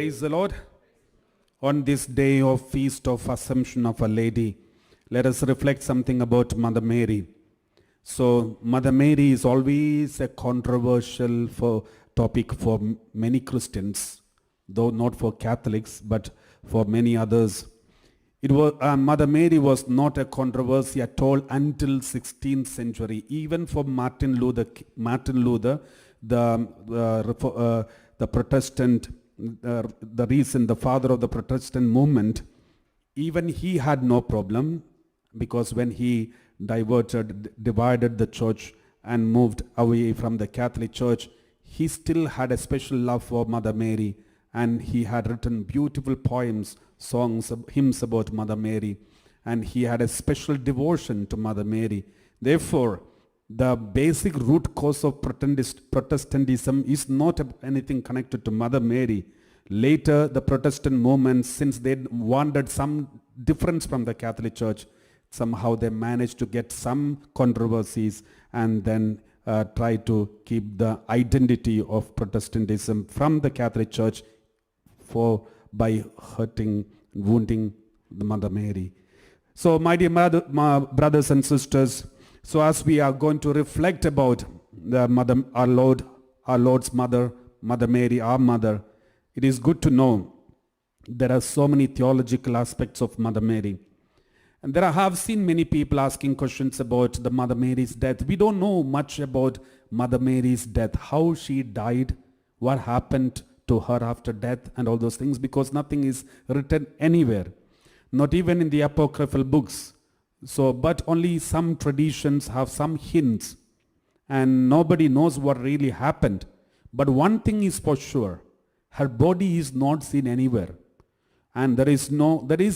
Praise the Lord. On this day of Feast of Assumption of Our Lady, let us reflect something about Mother Mary. So, Mother Mary is always a controversial topic for many Christians, though not for Catholics, but for many others. Mother Mary was not a controversy at all until 16th century. Even for Martin Luther, the Protestant, the father of the Protestant movement, even he had no problem, because when he divided the church and moved away from the Catholic Church, he still had a special love for Mother Mary, and he had written beautiful poems, songs, hymns about Mother Mary, and he had a special devotion to Mother Mary. Therefore, the basic root cause of Protestantism is not anything connected to Mother Mary. Later, the Protestant movement, since they wanted some difference from the Catholic Church, somehow they managed to get some controversies and then try to keep the identity of Protestantism from the Catholic Church by hurting, wounding the Mother Mary. So, my dear brothers and sisters, so as we are going to reflect about the Mother, our Lord's Mother, Mother Mary, our Mother, it is good to know there are so many theological aspects of Mother Mary. And I have seen many people asking questions about the Mother Mary's death. We don't know much about Mother Mary's death, how she died, what happened to her after death, and all those things, because nothing is written anywhere, not even in the apocryphal books. So, but only some traditions have some hints, and nobody knows what really happened. But one thing is for sure, her body is not seen anywhere. And there is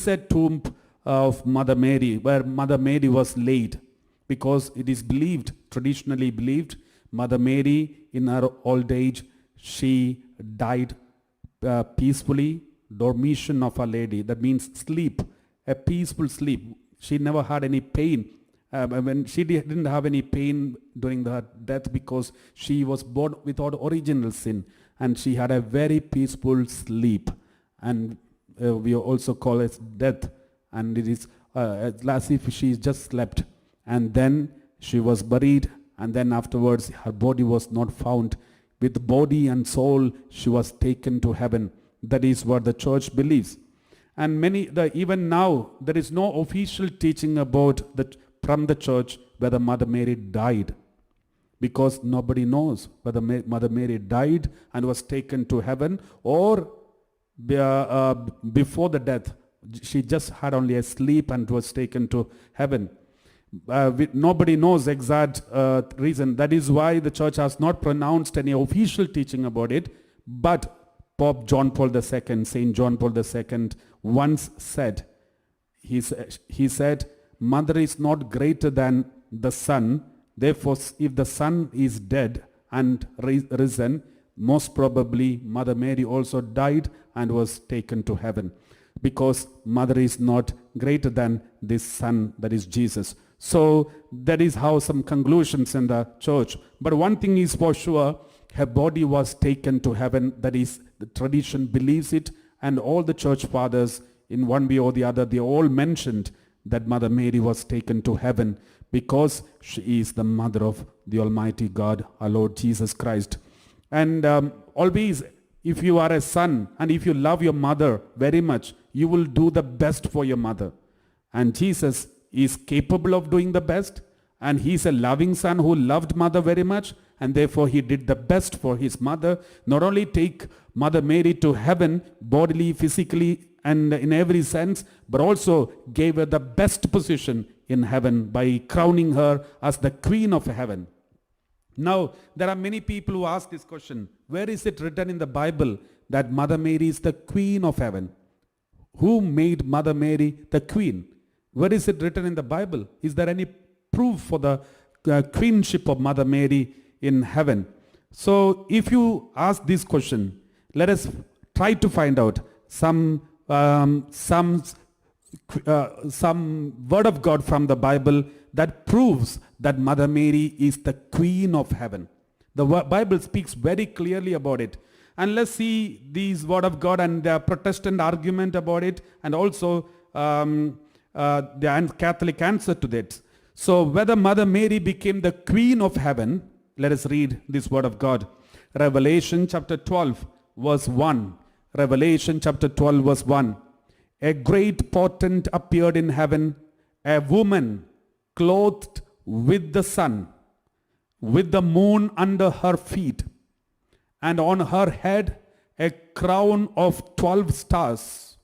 a tomb of Mother Mary, where Mother Mary was laid, because it is traditionally believed, Mother Mary in her old age, she died peacefully, dormition of Our Lady, that means sleep, a peaceful sleep. She never had any pain. When she didn't have any pain during her death, because she was born without original sin, and she had a very peaceful sleep, and we also call it death, and it is as if she just slept, and then she was buried, and then afterwards her body was not found. With body and soul she was taken to heaven. That is what the church believes. And even now, there is no official teaching from the church whether Mother Mary died, because nobody knows whether Mother Mary died and was taken to heaven, or before the death, she just had only a sleep and was taken to heaven. Nobody knows exact reason. That is why the church has not pronounced any official teaching about it, but Pope John Paul II, Saint John Paul II, once said, he said, Mother is not greater than the Son. Therefore, if the Son is dead and risen, most probably Mother Mary also died and was taken to heaven, because Mother is not greater than this Son, that is Jesus. So that is how some conclusions in the church. But one thing is for sure, her body was taken to heaven. That is, the tradition believes it, and all the church fathers, in one way or the other, they all mentioned that Mother Mary was taken to heaven, because she is the mother of the Almighty God, our Lord Jesus Christ. And always, if you are a son and if you love your mother very much, you will do the best for your mother. And Jesus is capable of doing the best, and he is a loving son who loved mother very much, and therefore he did the best for his mother. Not only take Mother Mary to heaven, bodily, physically, and in every sense, but also gave her the best position in heaven by crowning her as the Queen of heaven. Now, there are many people who ask this question, where is it written in the Bible that Mother Mary is the Queen of heaven? Who made Mother Mary the Queen? Where is it written in the Bible? Is there any proof for the queenship of Mother Mary in heaven? So, if you ask this question, let us try to find out some word of God from the Bible that proves that Mother Mary is the Queen of heaven. The Bible speaks very clearly about it. And let's see these word of God and the Protestant argument about it, and also the Catholic answer to that. So whether Mother Mary became the Queen of Heaven, let us read this word of God. Revelation chapter 12 verse 1. Revelation chapter 12 verse 1. A great portent appeared in heaven, a woman clothed with the sun, with the moon under her feet, and on her head a crown of 12 stars.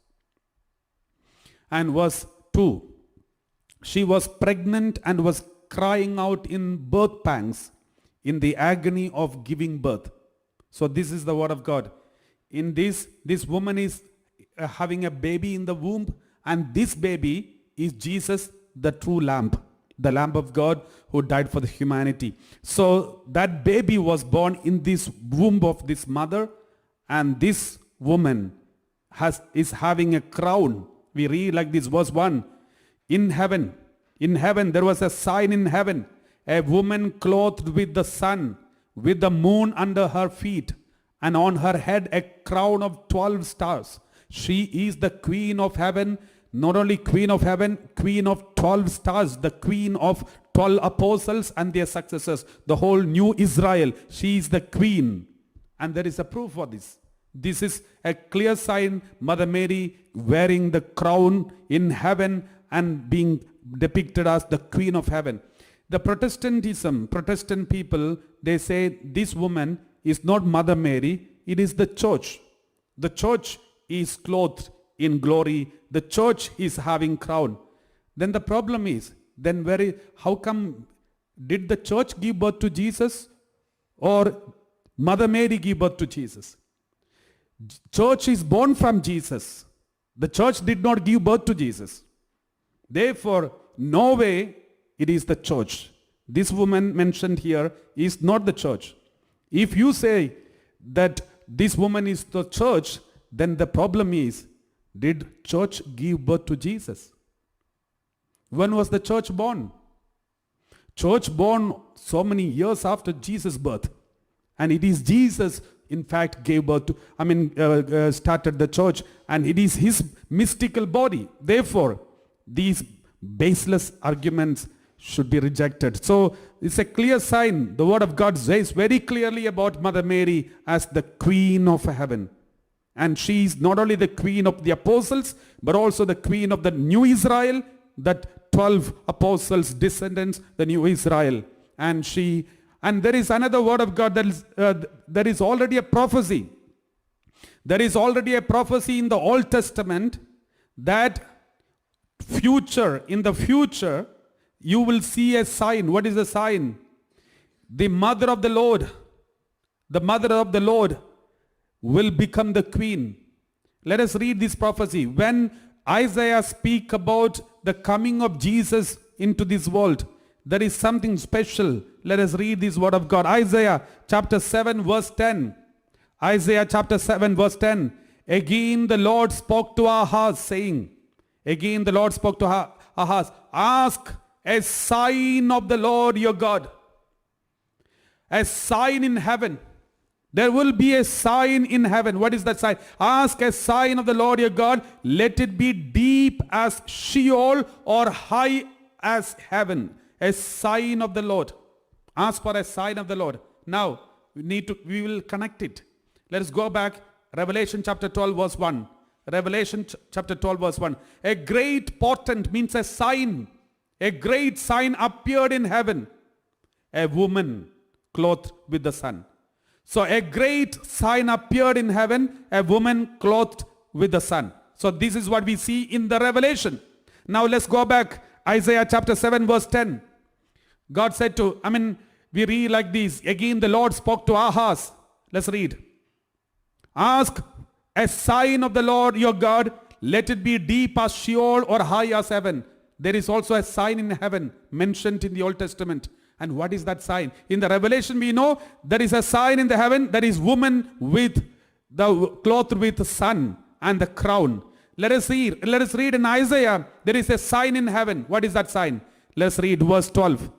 And verse 2. She was pregnant and was crying out in birth pangs, in the agony of giving birth. So this is the word of God. In this woman is having a baby in the womb, and this baby is Jesus, the true Lamb, the Lamb of God who died for the humanity. So that baby was born in this womb of this mother, and this woman is having a crown. We read like this, verse 1. In heaven, there was a sign in heaven, a woman clothed with the sun, with the moon under her feet, and on her head a crown of 12 stars. She is the Queen of Heaven, not only Queen of Heaven, Queen of 12 stars, the Queen of 12 apostles and their successors, the whole new Israel. She is the Queen. And there is a proof for this. This is a clear sign, Mother Mary wearing the crown in heaven and being depicted as the Queen of Heaven. The Protestant people, they say this woman is not Mother Mary, it is the church. The church is clothed in glory. The church is having crown. Then the problem is, how come did the church give birth to Jesus, or Mother Mary give birth to Jesus? Church is born from Jesus. The church did not give birth to Jesus. Therefore, no way it is the church. This woman mentioned here is not the church. If you say that this woman is the church, then the problem is, did church give birth to Jesus? When was the church born? Church born so many years after Jesus' birth. And it is Jesus, in fact, gave birth to, started the church, and it is his mystical body. Therefore, these baseless arguments should be rejected. So it's a clear sign. The word of God says very clearly about Mother Mary as the Queen of Heaven. And she is not only the Queen of the apostles, but also the Queen of the new Israel, that 12 apostles, descendants, the new Israel. And there is another word of God that there is already a prophecy. There is already a prophecy in the Old Testament that in the future, you will see a sign. What is the sign? The mother of the Lord will become the queen. Let us read this prophecy. When Isaiah speaks about the coming of Jesus into this world, there is something special. Let us read this word of God. Isaiah chapter 7 verse 10. Isaiah chapter 7 verse 10. Again the Lord spoke to Ahaz, saying, again the Lord spoke to Ahaz, ask a sign of the Lord your God. A sign in heaven. There will be a sign in heaven. What is that sign? Ask a sign of the Lord your God. Let it be deep as Sheol or high as heaven. A sign of the Lord. Ask for a sign of the Lord. Now, we will connect it. Let us go back. Revelation chapter 12 verse 1. Revelation chapter 12 verse 1. A great portent means a sign. A great sign appeared in heaven. A woman clothed with the sun. So a great sign appeared in heaven, a woman clothed with the sun. So this is what we see in the Revelation. Now let's go back. Isaiah chapter 7 verse 10. God said we read like this. Again the Lord spoke to Ahaz. Let's read. Ask a sign of the Lord your God. Let it be deep as Sheol or high as heaven. There is also a sign in heaven mentioned in the Old Testament. And what is that sign? In the Revelation we know there is a sign in the heaven. There is woman with the clothed with the sun and the crown. Let us read in Isaiah. There is a sign in heaven. What is that sign? Let's read verse 12.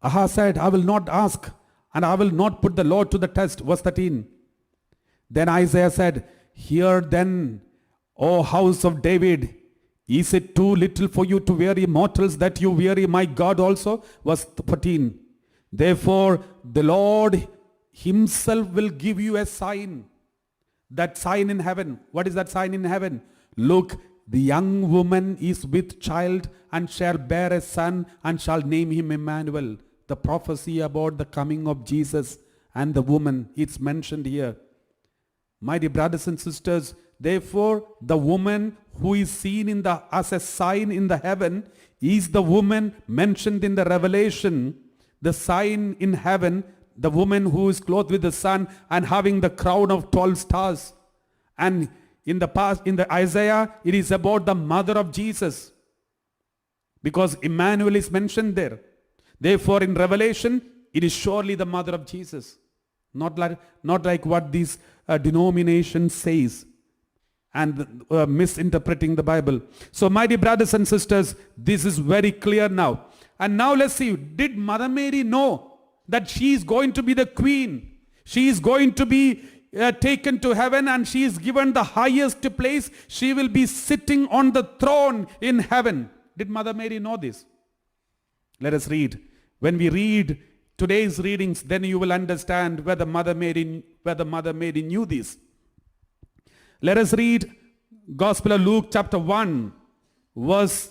Ahaz said, I will not ask and I will not put the Lord to the test. Verse 13. Then Isaiah said, hear then, O house of David, is it too little for you to weary mortals that you weary my God also? Verse 14. Therefore the Lord himself will give you a sign. That sign in heaven. What is that sign in heaven? Look, the young woman is with child and shall bear a son and shall name him Emmanuel. The prophecy about the coming of Jesus and the woman, it's mentioned here. My dear brothers and sisters, therefore the woman who is seen as a sign in the heaven is the woman mentioned in the Revelation. The sign in heaven, the woman who is clothed with the sun and having the crown of 12 stars. And in the Isaiah, it is about the mother of Jesus, because Emmanuel is mentioned there. Therefore in Revelation, it is surely the mother of Jesus. Not like what these denomination says and misinterpreting the Bible. So my dear brothers and sisters, this is very clear now. And now let's see, did Mother Mary know that she is going to be the queen? She is going to be taken to heaven and she is given the highest place. She will be sitting on the throne in heaven. Did Mother Mary know this? Let us read. When we read today's readings, then you will understand whether Mother Mary knew this. Let us read Gospel of Luke chapter 1 verse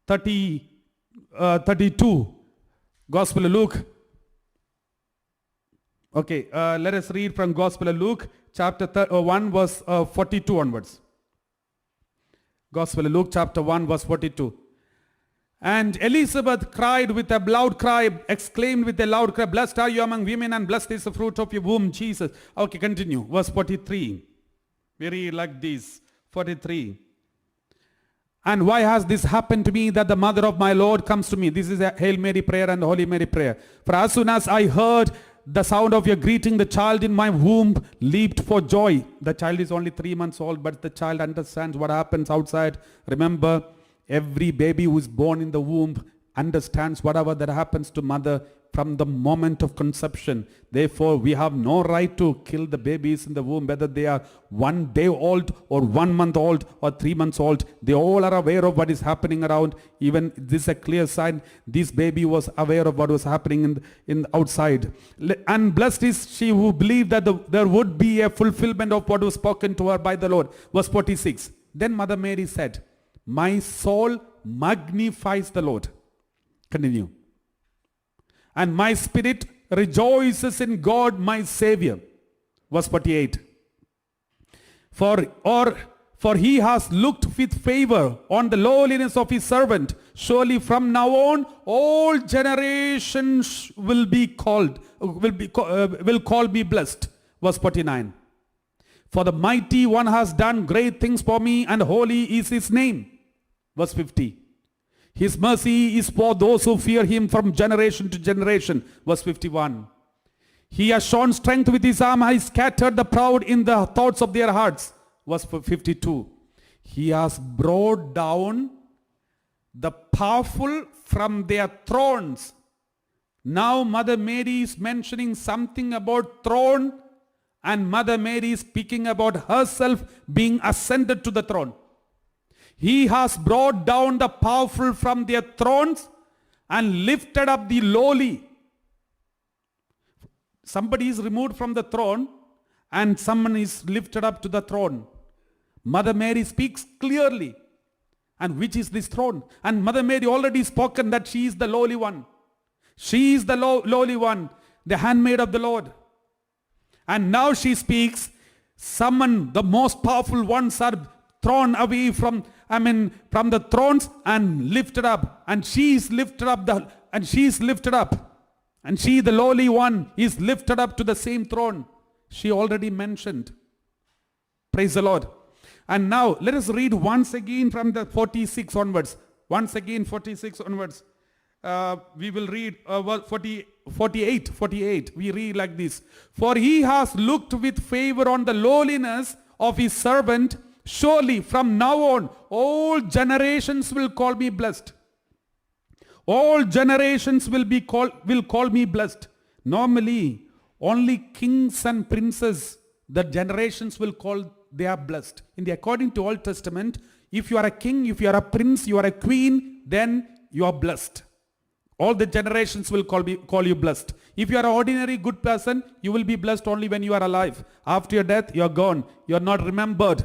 32. Gospel of Luke. Okay, let us read from Gospel of Luke chapter 1 verse 42 onwards. Gospel of Luke chapter 1 verse 42. And Elizabeth cried with a loud cry, exclaimed with a loud cry, blessed are you among women and blessed is the fruit of your womb, Jesus. Okay, continue. Verse 43. We read like this. 43. And why has this happened to me that the mother of my Lord comes to me? This is a Hail Mary prayer and Holy Mary prayer. For as soon as I heard the sound of your greeting, the child in my womb leaped for joy. The child is only 3 months old, but the child understands what happens outside. Remember, every baby who is born in the womb understands whatever that happens to mother from the moment of conception. Therefore, we have no right to kill the babies in the womb, whether they are 1 day old or 1 month old or 3 months old. They all are aware of what is happening around. Even this is a clear sign. This baby was aware of what was happening in outside. And blessed is she who believed that there would be a fulfillment of what was spoken to her by the Lord. Verse 46. Then Mother Mary said, my soul magnifies the Lord. Continue. And my spirit rejoices in God my Savior. Verse 48. For he has looked with favor on the lowliness of his servant. Surely from now on all generations will call me blessed. Verse 49. For the mighty one has done great things for me, and holy is his name. Verse 50. His mercy is for those who fear him from generation to generation. Verse 51. He has shown strength with his arm. He scattered the proud in the thoughts of their hearts. Verse 52. He has brought down the powerful from their thrones. Now Mother Mary is mentioning something about throne, and Mother Mary is speaking about herself being ascended to the throne. He has brought down the powerful from their thrones and lifted up the lowly. Somebody is removed from the throne and someone is lifted up to the throne. Mother Mary speaks clearly. And which is this throne? And Mother Mary already spoken that she is the lowly one. She is the lowly one, the handmaid of the Lord. And now she speaks, someone, the most powerful ones are thrown away from the thrones and lifted up. And she is lifted up, and she, the lowly one, is lifted up to the same throne she already mentioned. Praise the Lord. And now let us read once again from the 46 onwards. Once again 46 onwards. We will read 48. We read like this. For he has looked with favor on the lowliness of his servant. Surely from now on all generations will call me blessed. All generations will call me blessed. Normally only kings and princes the generations will call they are blessed. According to Old Testament, if you are a king, if you are a prince, you are a queen, then you are blessed. All the generations will call you blessed. If you are an ordinary good person, you will be blessed only when you are alive. After your death, you are gone. You are not remembered.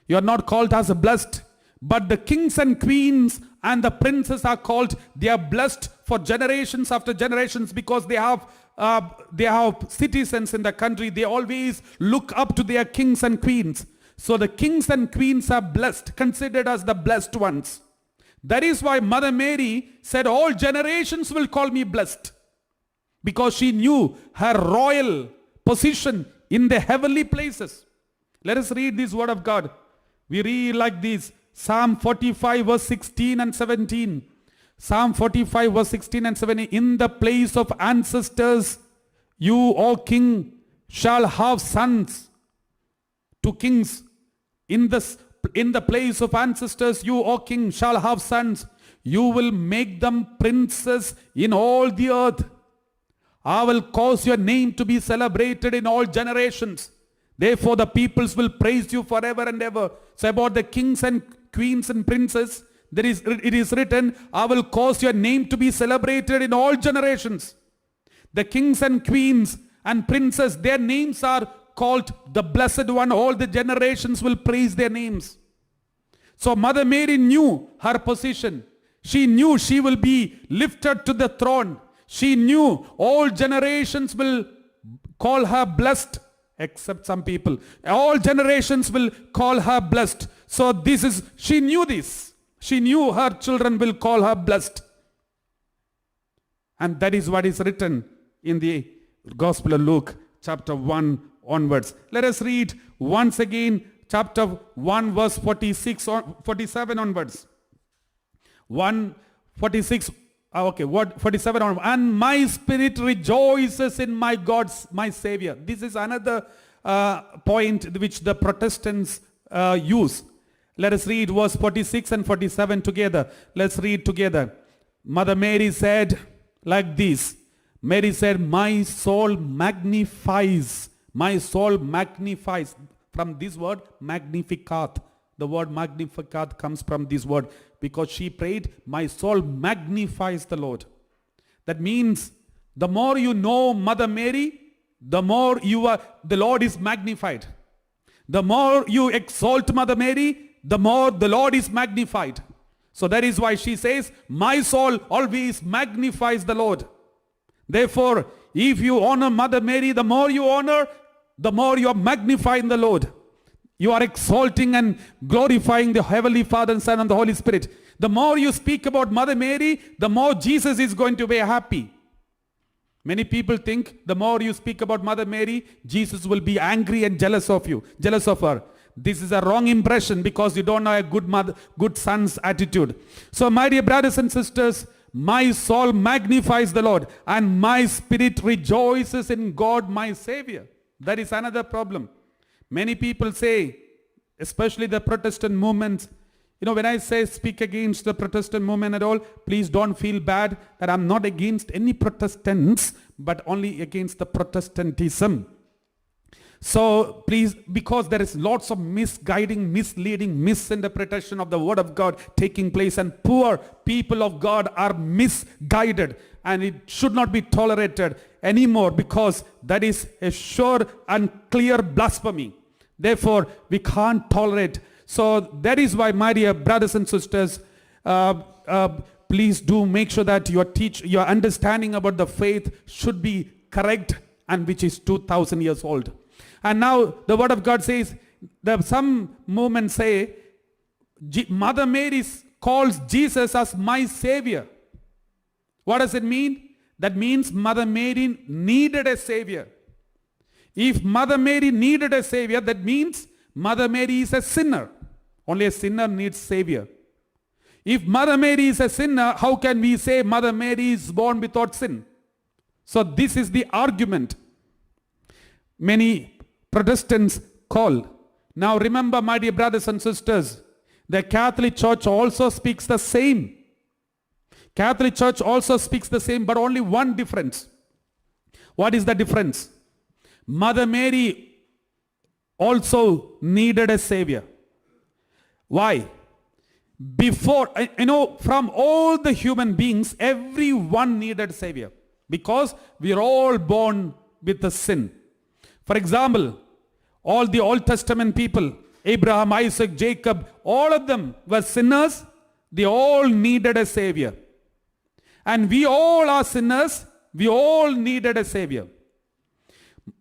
You are not called as blessed. But the kings and queens and the princes are called, they are blessed for generations after generations, because they have citizens in the country. They always look up to their kings and queens. So the kings and queens are blessed, considered as the blessed ones. That is why Mother Mary said, all generations will call me blessed, because she knew her royal position in the heavenly places. Let us read this word of God. We read like this: Psalm 45 verse 16 and 17. Psalm 45 verse 16 and 17. In the place of ancestors, you, O king, shall have sons to kings. In the place of ancestors, you, O king, shall have sons. You will make them princes in all the earth. I will cause your name to be celebrated in all generations. Therefore the peoples will praise you forever and ever. So about the kings and queens and princes, it is written, I will cause your name to be celebrated in all generations. The kings and queens and princes, their names are called the Blessed One. All the generations will praise their names. So Mother Mary knew her position. She knew she will be lifted to the throne. She knew all generations will call her blessed, except some people. All generations will call her blessed. So she knew this. She knew her children will call her blessed. And that is what is written in the Gospel of Luke, chapter 1 onwards. Let us read once again chapter 1 verse 47 onwards. 1:46. What 47 onwards. And my spirit rejoices in my God, my Savior. This is another point which the Protestants use. Let us read verse 46 and 47 together. Let's read together. Mother Mary said like this. Mary said, my soul magnifies. My soul magnifies. From this word, magnificat. The word magnificat comes from this word, because she prayed, my soul magnifies the Lord. That means the more you know Mother Mary, the more the Lord is magnified. The more you exalt Mother Mary, the more the Lord is magnified. So that is why she says, my soul always magnifies the Lord. Therefore, if you honor Mother Mary, the more you honor, the more you are magnifying the Lord. You are exalting and glorifying the Heavenly Father and Son and the Holy Spirit. The more you speak about Mother Mary, the more Jesus is going to be happy. Many people think the more you speak about Mother Mary, Jesus will be angry and jealous of you, jealous of her. This is a wrong impression, because you don't know a good son's attitude. So my dear brothers and sisters, my soul magnifies the Lord, and my spirit rejoices in God my Savior. That is another problem. Many people say, especially the Protestant movements, when I say speak against the Protestant movement at all, please don't feel bad that I'm not against any Protestants, but only against the Protestantism. So please, because there is lots of misguiding, misleading, misinterpretation of the Word of God taking place, and poor people of God are misguided, and it should not be tolerated anymore, because that is a sure and clear blasphemy. Therefore, we can't tolerate. So that is why, my dear brothers and sisters, please do make sure that your understanding about the faith should be correct, and which is 2,000 years old. And now the Word of God says that some movements say Mother Mary calls Jesus as my Savior. What does it mean? That means Mother Mary needed a Savior. If Mother Mary needed a Savior, that means Mother Mary is a sinner. Only a sinner needs Savior. If Mother Mary is a sinner, how can we say Mother Mary is born without sin? So this is the argument many Protestants call. Now remember, my dear brothers and sisters, the Catholic Church also speaks the same. Catholic Church also speaks the same, but only one difference. What is the difference? Mother Mary also needed a savior. Why? Before, from all the human beings, everyone needed a savior. Because we are all born with a sin. For example, all the Old Testament people, Abraham, Isaac, Jacob, all of them were sinners. They all needed a savior. And we all are sinners. We all needed a savior.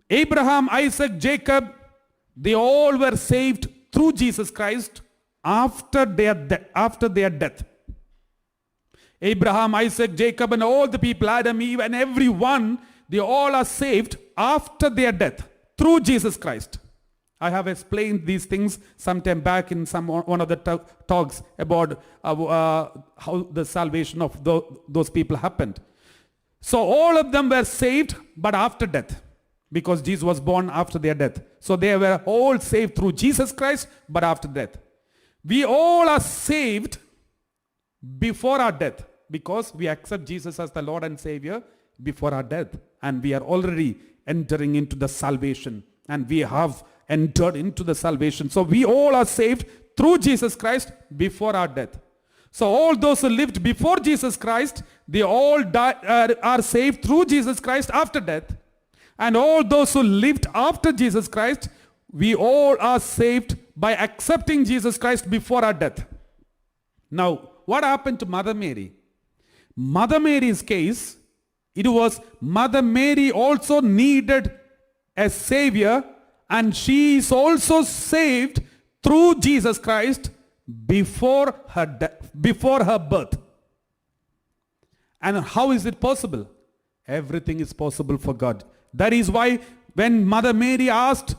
Abraham, Isaac, Jacob, they all were saved through Jesus Christ after their death. Abraham, Isaac, Jacob, and all the people, Adam, Eve, and everyone, they all are saved after their death through Jesus Christ. I have explained these things sometime back in one of the talks about how the salvation of those people happened. So all of them were saved, but after death, because Jesus was born after their death. So they were all saved through Jesus Christ, but after death. We all are saved before our death, because we accept Jesus as the Lord and Savior before our death, and we are already entering into the salvation, and we have entered into the salvation. So we all are saved through Jesus Christ before our death. So all those who lived before Jesus Christ, they all are saved through Jesus Christ after death. And all those who lived after Jesus Christ, we all are saved by accepting Jesus Christ before our death. Now, what happened to Mother Mary? Mother Mary's case, it was Mother Mary also needed a savior, and she is also saved through Jesus Christ before her birth. And how is it possible? Everything is possible for God. That is why when Mother Mary asked,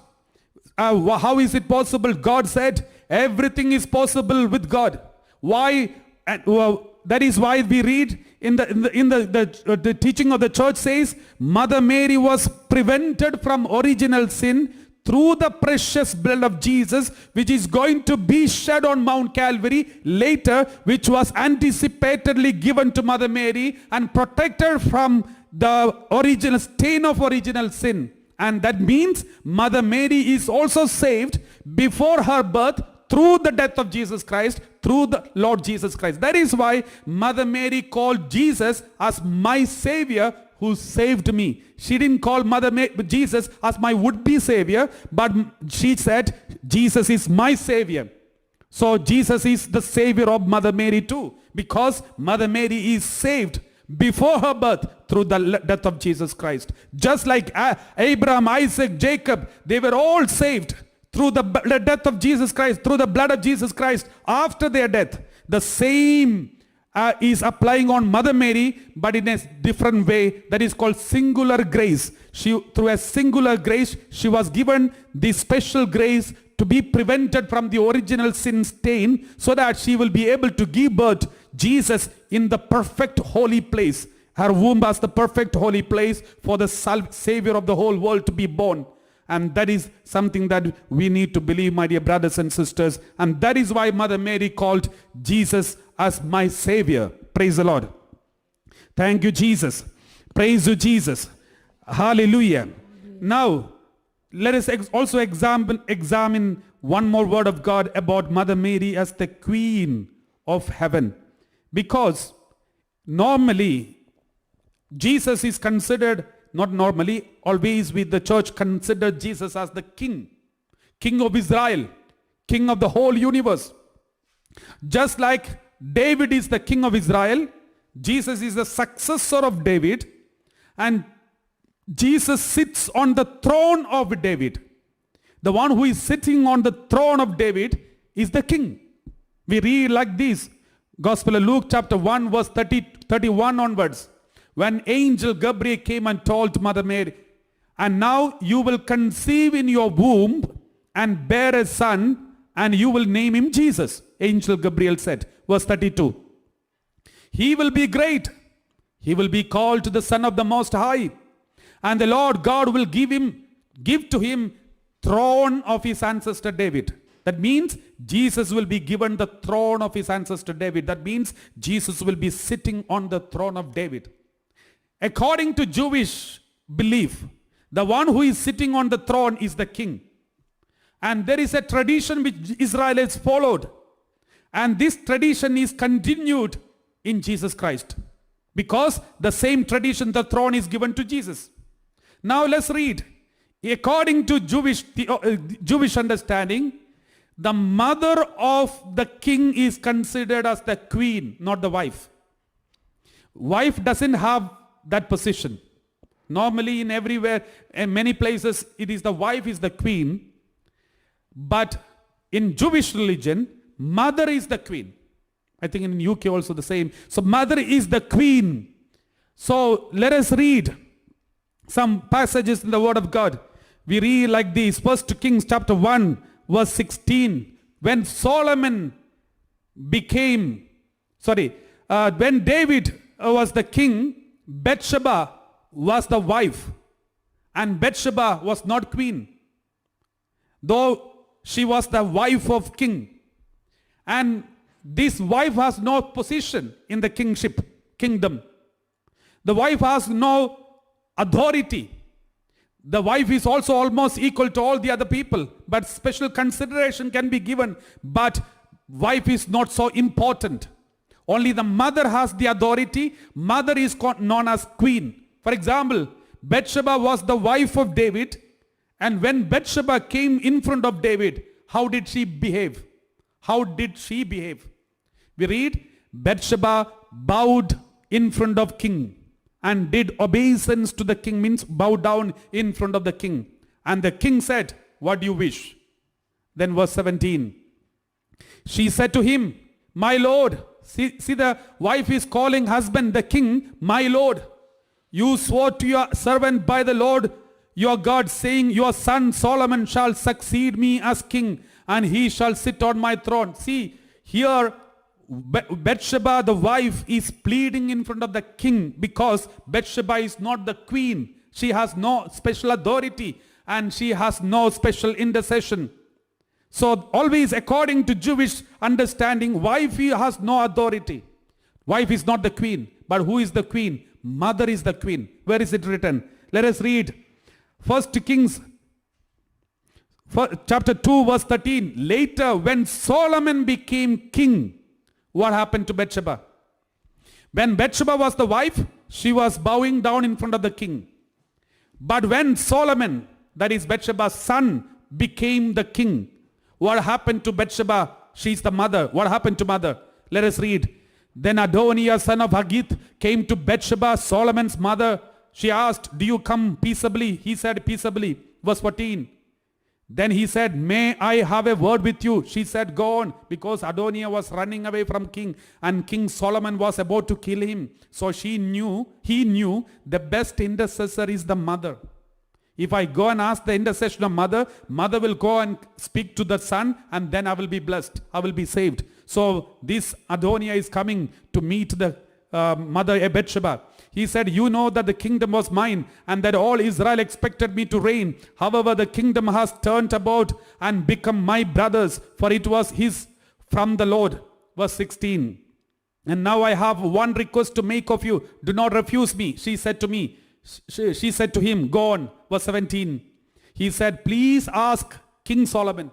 how is it possible? God said, everything is possible with God. Why? That is why we read in the teaching of the church says, Mother Mary was prevented from original sin through the precious blood of Jesus, which is going to be shed on Mount Calvary later, which was anticipatedly given to Mother Mary and protected from the original stain of original sin. And that means Mother Mary is also saved before her birth through the death of Jesus Christ, through the Lord Jesus Christ. That is why Mother Mary called Jesus as my Savior who saved me. She didn't call Jesus as my would-be Savior, but she said, Jesus is my Savior. So Jesus is the Savior of Mother Mary too, because Mother Mary is saved before her birth through the death of Jesus Christ. Just like Abraham, Isaac, Jacob, they were all saved through the death of Jesus Christ, through the blood of Jesus Christ after their death. The same is applying on Mother Mary, but in a different way. That is called singular grace. Through a singular grace, she was given the special grace to be prevented from the original sin stain, so that she will be able to give birth Jesus in the perfect holy place. Her womb as the perfect holy place for the Savior of the whole world to be born. And that is something that we need to believe, my dear brothers and sisters. And that is why Mother Mary called Jesus as my Savior. Praise the Lord. Thank you, Jesus. Praise you, Jesus. Hallelujah. Now, let us also examine one more word of God about Mother Mary as the Queen of Heaven. Because normally, Jesus is considered, not normally, always with the church considered Jesus as the King. King of Israel. King of the whole universe. Just like David is the King of Israel, Jesus is the successor of David, and Jesus sits on the throne of David. The one who is sitting on the throne of David is the King. We read like this, Gospel of Luke chapter 1 verse 31 onwards. When angel Gabriel came and told Mother Mary, and now you will conceive in your womb and bear a son, and you will name him Jesus. Angel Gabriel said, verse 32. He will be great. He will be called the Son of the Most High. And the Lord God will give to him throne of his ancestor David. That means Jesus will be given the throne of his ancestor David. That means Jesus will be sitting on the throne of David. According to Jewish belief, the one who is sitting on the throne is the king. And there is a tradition which Israelites followed. And this tradition is continued in Jesus Christ. Because the same tradition, the throne is given to Jesus. Now let's read. According to Jewish understanding, the mother of the king is considered as the queen, not the wife. Wife doesn't have that position. Normally in everywhere, in many places, it is the wife is the queen. But in Jewish religion, mother is the queen. I think in UK also the same. So mother is the queen. So let us read some passages in the Word of God. We read like this. 1 Kings chapter 1 verse 16. When David was the king, Bathsheba was the wife. And Bathsheba was not queen, though she was the wife of king. And this wife has no position in the kingdom. The wife has no authority. The wife is also almost equal to all the other people, but special consideration can be given. But wife is not so important. Only the mother has the authority. Mother is known as queen. For example, Bathsheba was the wife of David, and when Bathsheba came in front of David, how did she behave? How did she behave? We read, Bathsheba bowed in front of king and did obeisance to the king, means bow down in front of the king. And the king said, what do you wish? Then verse 17. She said to him, my lord. See the wife is calling husband, the king, my lord. You swore to your servant by the Lord your God, saying, your son Solomon shall succeed me as king, and he shall sit on my throne. See, here Bathsheba, the wife, is pleading in front of the king because Bathsheba is not the queen. She has no special authority and she has no special intercession. So always according to Jewish understanding, wife has no authority. Wife is not the queen. But who is the queen? Mother is the queen. Where is it written? Let us read 1 Kings chapter 2 verse 13. Later when Solomon became king, what happened to Bathsheba? When Bathsheba was the wife, she was bowing down in front of the king. But when Solomon, that is Bathsheba's son, became the king, what happened to Bathsheba? She is the mother. What happened to mother? Let us read. Then Adoniah, son of Haggith, came to Bathsheba, Solomon's mother. She asked, do you come peaceably? He said, peaceably. Verse 14. Then he said, may I have a word with you? She said, go on, because Adoniah was running away from king and King Solomon was about to kill him. So he knew the best intercessor is the mother. If I go and ask the intercession of mother, mother will go and speak to the son, and then I will be blessed. I will be saved. So this Adoniah is coming to meet the mother Bathsheba. He said, you know that the kingdom was mine and that all Israel expected me to reign. However, the kingdom has turned about and become my brother's, for it was his from the Lord. Verse 16. And now I have one request to make of you. Do not refuse me. She said to me. She said to him, go on. Verse 17. He said, please ask King Solomon.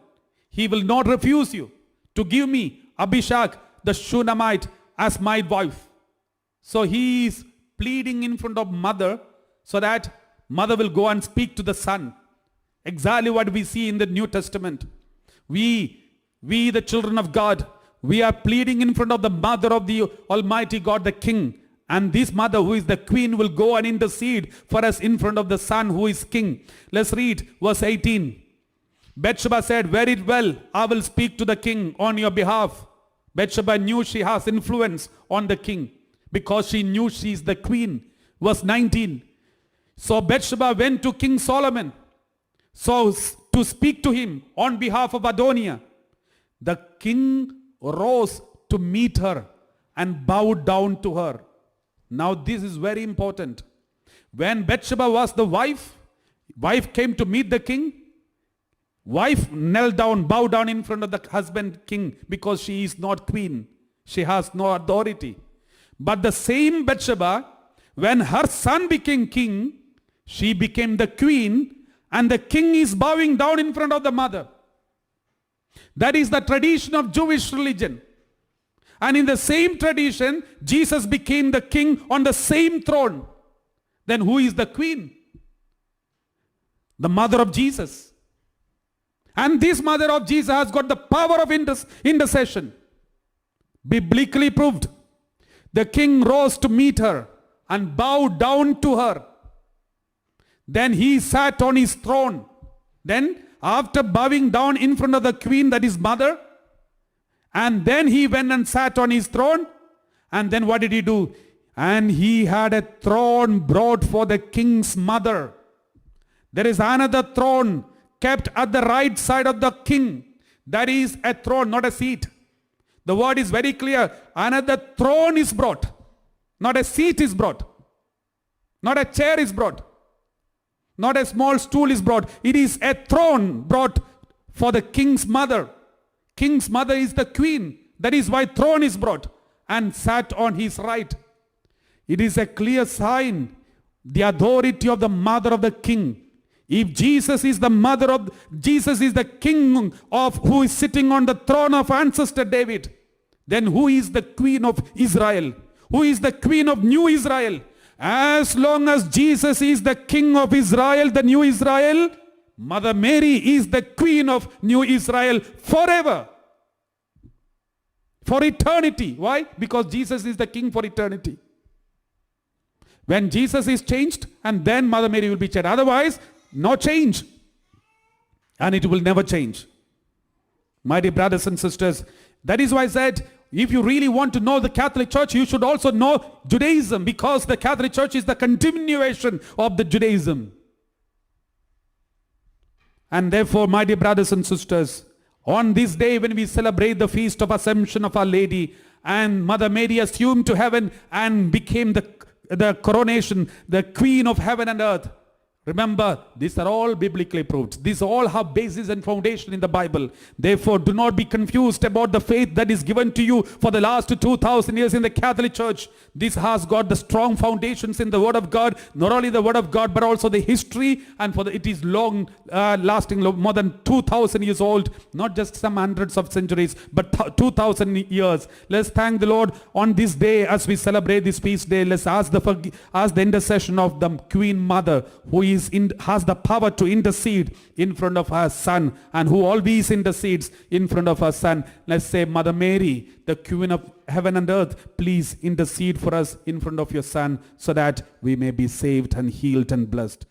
He will not refuse you to give me Abishag the Shunammite as my wife. So he is pleading in front of mother so that mother will go and speak to the son. Exactly what we see in the New Testament. We the children of God, we are pleading in front of the mother of the Almighty God, the King. And this mother who is the queen will go and intercede for us in front of the son who is king. Let's read verse 18. Bathsheba said, very well, I will speak to the king on your behalf. Bathsheba knew she has influence on the king because she knew she is the queen. Verse 19. So Bathsheba went to King Solomon to speak to him on behalf of Adoniah. The king rose to meet her and bowed down to her. Now this is very important. When Bathsheba was the wife came to meet the king. Wife knelt down, bowed down in front of the husband king because she is not queen. She has no authority. But the same Bathsheba, when her son became king, she became the queen and the king is bowing down in front of the mother. That is the tradition of Jewish religion. And in the same tradition, Jesus became the king on the same throne. Then who is the queen? The mother of Jesus. And this mother of Jesus has got the power of intercession. Biblically proved. The king rose to meet her and bowed down to her. Then he sat on his throne. Then after bowing down in front of the queen, that is mother, and then he went and sat on his throne. And then what did he do? And he had a throne brought for the king's mother. There is another throne kept at the right side of the king. That is a throne, not a seat. The word is very clear. Another throne is brought. Not a seat is brought. Not a chair is brought. Not a small stool is brought. It is a throne brought for the king's mother. King's mother is the queen. That is why throne is brought and sat on his right. It is a clear sign, the authority of the mother of the king. If Jesus is the mother of, Jesus is the king of who is sitting on the throne of ancestor David, then who is the queen of Israel? Who is the queen of New Israel? As long as Jesus is the king of Israel, the New Israel, Mother Mary is the queen of New Israel forever. For eternity. Why? Because Jesus is the king for eternity. When Jesus is changed, and then Mother Mary will be changed. Otherwise, no change. And it will never change. My dear brothers and sisters, that is why I said, if you really want to know the Catholic Church, you should also know Judaism, because the Catholic Church is the continuation of the Judaism. And therefore, my dear brothers and sisters, on this day when we celebrate the feast of Assumption of Our Lady, and Mother Mary assumed to heaven and became the coronation, the queen of heaven and earth. Remember, these are all biblically proved. These all have basis and foundation in the Bible. Therefore, do not be confused about the faith that is given to you for the last 2,000 years in the Catholic Church. This has got the strong foundations in the Word of God. Not only the Word of God, but also the history. And it is long lasting, more than 2,000 years old. Not just some hundreds of centuries, but 2,000 years. Let's thank the Lord on this day as we celebrate this feast day. Let's ask the intercession of the Queen Mother, who has the power to intercede in front of her Son, and who always intercedes in front of her Son. Let's say, Mother Mary, the Queen of heaven and earth, please intercede for us in front of your Son, so that we may be saved and healed and blessed.